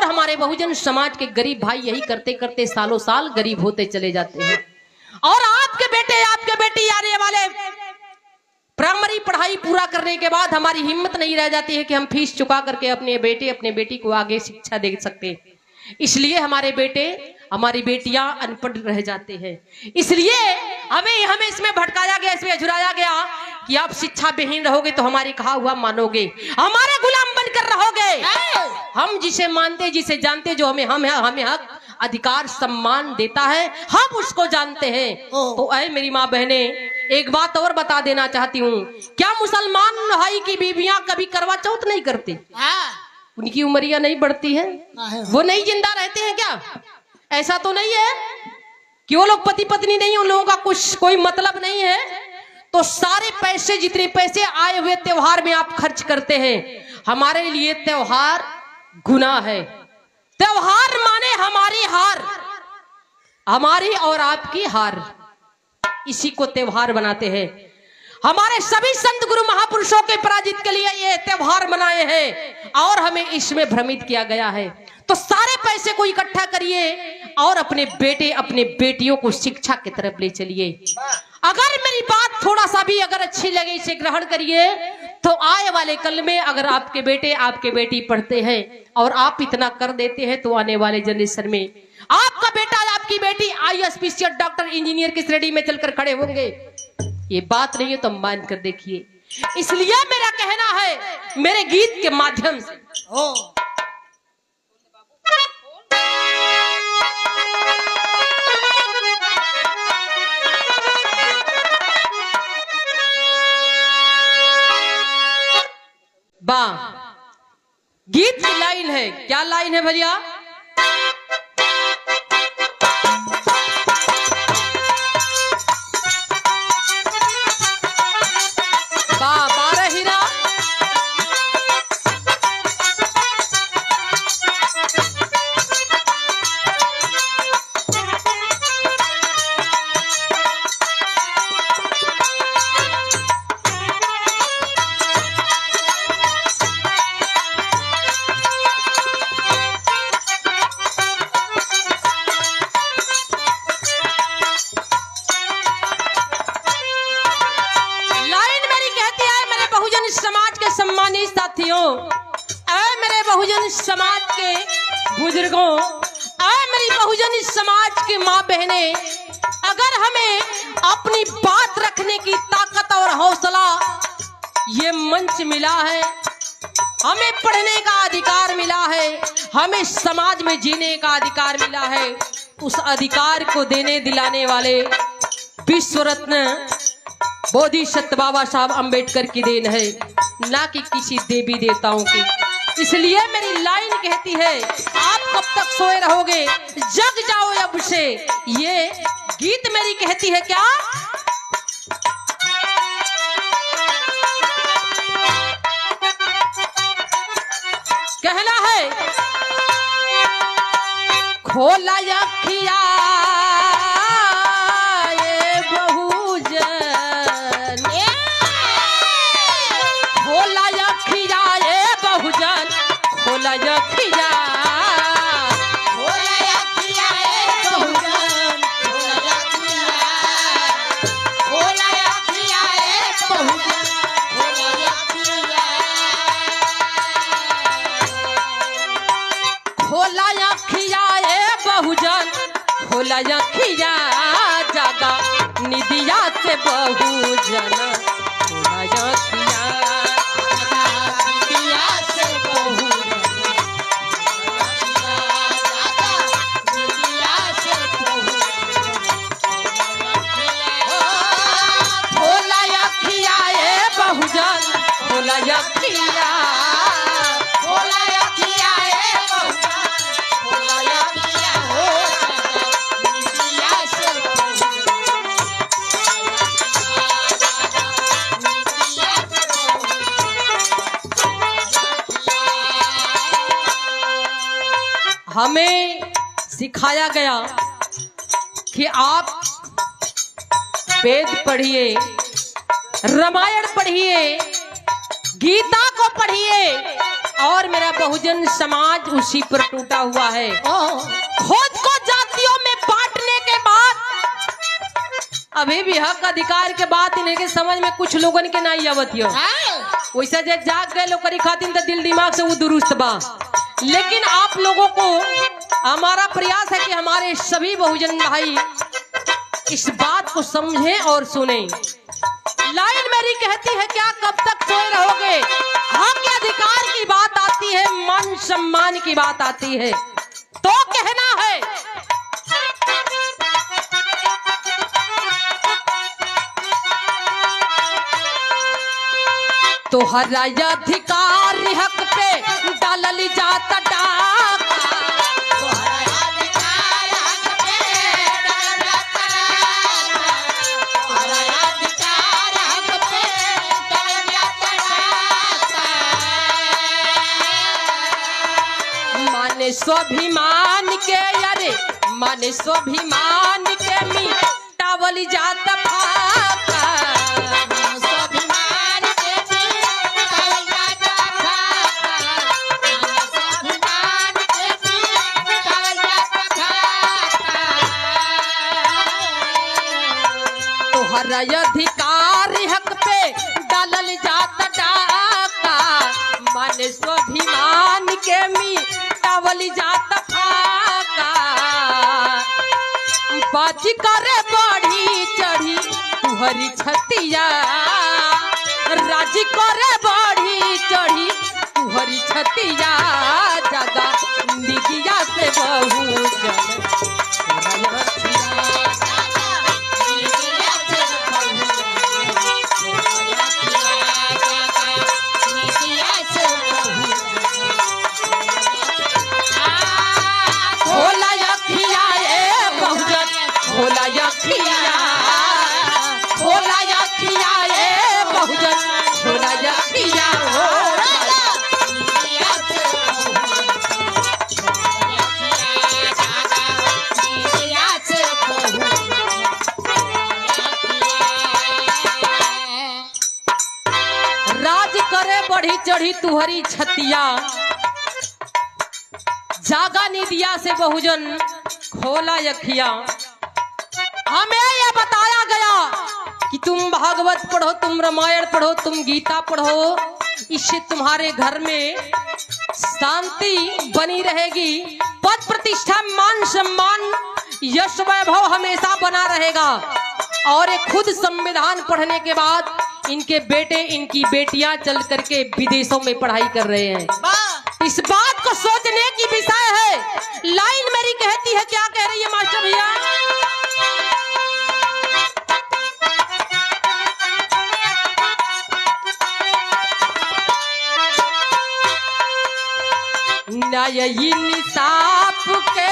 हमारे बहुजन समाज के गरीब भाई यही करते करते सालों साल गरीब होते चले जाते हैं। और आपके बेटे आपके बेटी आने वाले प्राइमरी पढ़ाई पूरा करने के बाद हमारी हिम्मत नहीं रह जाती है कि हम फीस चुका करके अपने बेटे अपने बेटी को आगे शिक्षा दे सके। इसलिए हमारे बेटे हमारी बेटियां अनपढ़ रह जाते हैं। इसलिए हमें इसमें भटकाया गया, इसमें झुराया गया कि आप शिक्षा विहीन रहोगे तो हमारे कहा हुआ मानोगे, हमारे गुलाम बनकर रहोगे। हम जिसे मानते जिसे जानते जो हमें हक अधिकार सम्मान देता है हम उसको जानते हैं। तो ऐ मेरी माँ बहने एक बात और बता देना चाहती हूँ, क्या मुसलमान भाई की बीवियां कभी करवा चौथ नहीं करती? उनकी उम्रियां नहीं बढ़ती है? वो नहीं जिंदा रहते हैं क्या? ऐसा तो नहीं है कि वो लोग पति पत्नी नहीं, उन लोगों का कुछ कोई मतलब नहीं है। तो सारे पैसे जितने पैसे आए हुए त्योहार में आप खर्च करते हैं, हमारे लिए त्योहार गुनाह है। त्योहार माने हमारी हार, हमारी और आपकी हार, इसी को त्योहार बनाते हैं। हमारे सभी संत गुरु महापुरुषों के पराजित के लिए ये त्योहार मनाए हैं और हमें इसमें भ्रमित किया गया है। तो सारे पैसे को इकट्ठा करिए और अपने बेटे अपने बेटियों को शिक्षा की तरफ ले चलिए। अगर मेरी बात थोड़ा सा भी अगर अच्छी लगे इसे ग्रहण करिए। तो आए वाले कल में अगर आपके बेटे आपके बेटी पढ़ते हैं और आप इतना कर देते हैं तो आने वाले जनरेशन में आपका बेटा आपकी बेटी आईएएस पीसीएस डॉक्टर इंजीनियर की श्रेणी में चलकर खड़े होंगे। ये बात नहीं है तो मान कर देखिए। इसलिए मेरा कहना है मेरे गीत के माध्यम से गीत की लाइन है। क्या लाइन है भैया? मेरे बहुजन समाज के बुजुर्गों, मेरी बहुजन समाज की माँ बहने, अगर हमें अपनी बात रखने की ताकत और हौसला ये मंच मिला है, हमें पढ़ने का अधिकार मिला है, हमें समाज में जीने का अधिकार मिला है, उस अधिकार को देने दिलाने वाले विश्व रत्न बोधिसत्व बाबा साहब अंबेडकर की देन है, ना कि किसी देवी देवताओं की। इसलिए मेरी लाइन कहती है आप कब तक सोए रहोगे, जग जाओ अब से। ये गीत मेरी कहती है क्या? कहना है खोला अखिया खिया जागा निदिया से बहुजन हमें सिखाया गया कि आप वेद पढ़िए, रामायण पढ़िए, गीता को पढ़िए, और मेरा बहुजन समाज उसी पर टूटा हुआ है। खुद को जातियों में बांटने के बाद अभी भी हक अधिकार के बात इन्हें के समझ में कुछ लोगन के नहीं आवत हो। वैसा जे जाग गए लोग करी खातिर तो दिल दिमाग से वो दुरुस्त बा। लेकिन आप लोगों को हमारा प्रयास है कि हमारे सभी बहुजन भाई इस बात को समझें और सुनें। लाइन मेरी कहती है क्या कब तक सोए रहोगे। हक अधिकार की बात आती है, मान सम्मान की बात आती है तो कहना है तो हर अधिकार हक पे डालल जाता डाका। माने स्वाभिमान के अरे माने स्वाभिमान के मिटावल जाता फाका। अधिकार हक पे डालल जाता डाका। माने स्वाभिमान के मिटावल जाता फाका। बाजी करे बढ़ी चढ़ी तुहरी छतिया। राजी करे बढ़ी चढ़ी तुहरी छतिया। जगा निगिया से बहुजन बढ़ी चढ़ी तुहरी छतिया। जागा निदिया से बहुजन खोला अखिया। हमें यह बताया गया कि तुम भागवत पढ़ो, तुम रामायण पढ़ो, तुम गीता पढ़ो, इससे तुम्हारे घर में शांति बनी रहेगी, पद प्रतिष्ठा मान सम्मान यश वैभव हमेशा बना रहेगा। और एक खुद संविधान पढ़ने के बाद इनके बेटे इनकी बेटियां चल करके विदेशों में पढ़ाई कर रहे हैं। इस बात को सोचने की विषय है। लाइन मेरी कहती है क्या कह रही है मास्टर भैया। न्याय इंसाफ के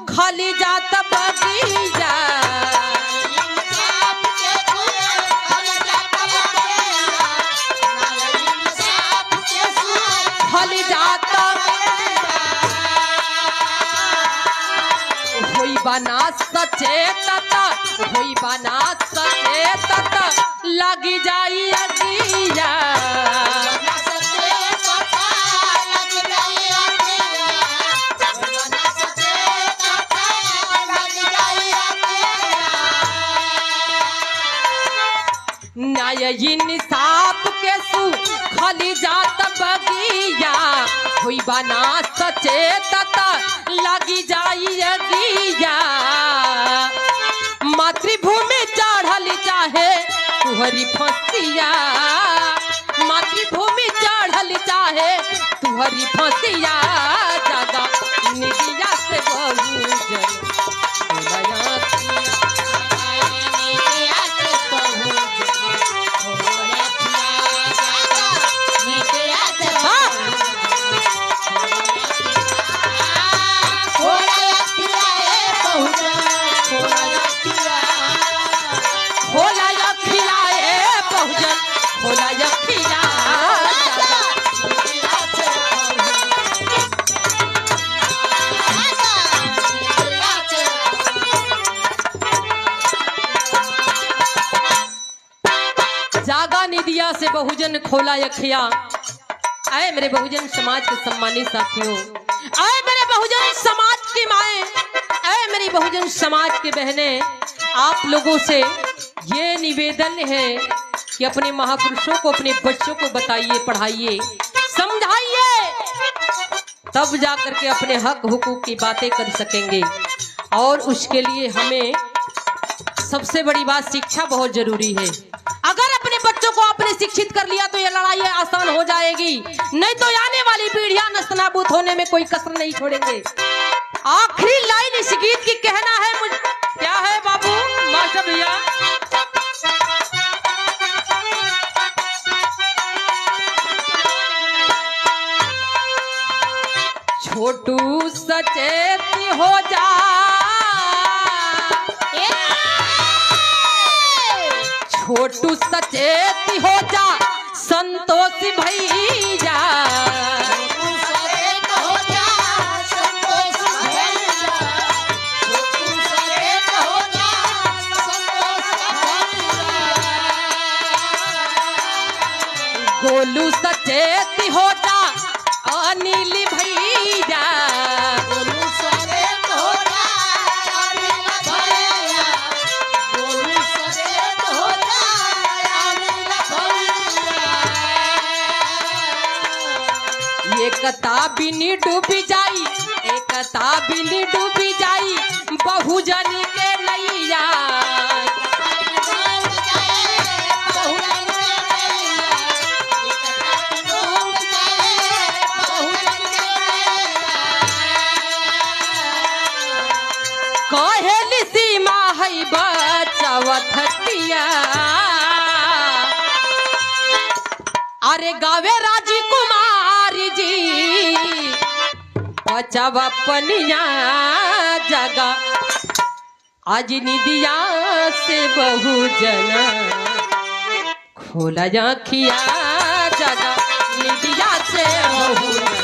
खाली जाता बगीचा। खाली जाता होई बना सचेतता। होई बना सचेतता लगी जाई अगिया। न्याय इंसाफ के खाली जात बगिया। हुई बना सचेतता लगी जाई अगिया। मातृभूमि चढ़ल चाहे तुहरी फसिया। मातृभूमि चढ़ल चाहे तुहरी फसिया। जागा निदिया से बहुजन जागा निदिया से बहुजन खोला यखिया। आए मेरे बहुजन समाज के सम्मानित साथियों, आए मेरे बहुजन समाज की माएं, आए मेरी बहुजन समाज के बहनें, आप लोगों से ये निवेदन है कि अपने महापुरुषों को, अपने बच्चों को बताइए, पढ़ाइए, समझाइए, तब जाकर के अपने हक हुकूक की बातें कर सकेंगे। और उसके लिए हमें सबसे बड़ी बात शिक्षा बहुत जरूरी है। अगर अपने बच्चों को आपने शिक्षित कर लिया तो ये लड़ाई आसान हो जाएगी, नहीं तो आने वाली पीढ़ियां नस्तनाबूद होने में कोई कसर नहीं छोड़ेंगे। आखिरी लाइन इस गीत की कहना है मुझे, क्या है बाबू मास्टर भैया? छोटू सचेत हो जा, छोटू सचेत हो जा, संतोष भैया, गोलू सचेत हो जा, अनिल भैया, गोलू सचेत हो जा, अनिल भैया, गोलू सचेत हो जा, अनिल भैया। एकता बिनी डूबी जाई, एकता बिनी डूबी जाई, बहुजन के नैया, कहेली सीमा है बचवतिया। अरे गावे राजी कुमारी जी, बचाव पनिया जगा, आज निदिया से बहुजन खोला आँखिया जगा, निदिया से बहुजन।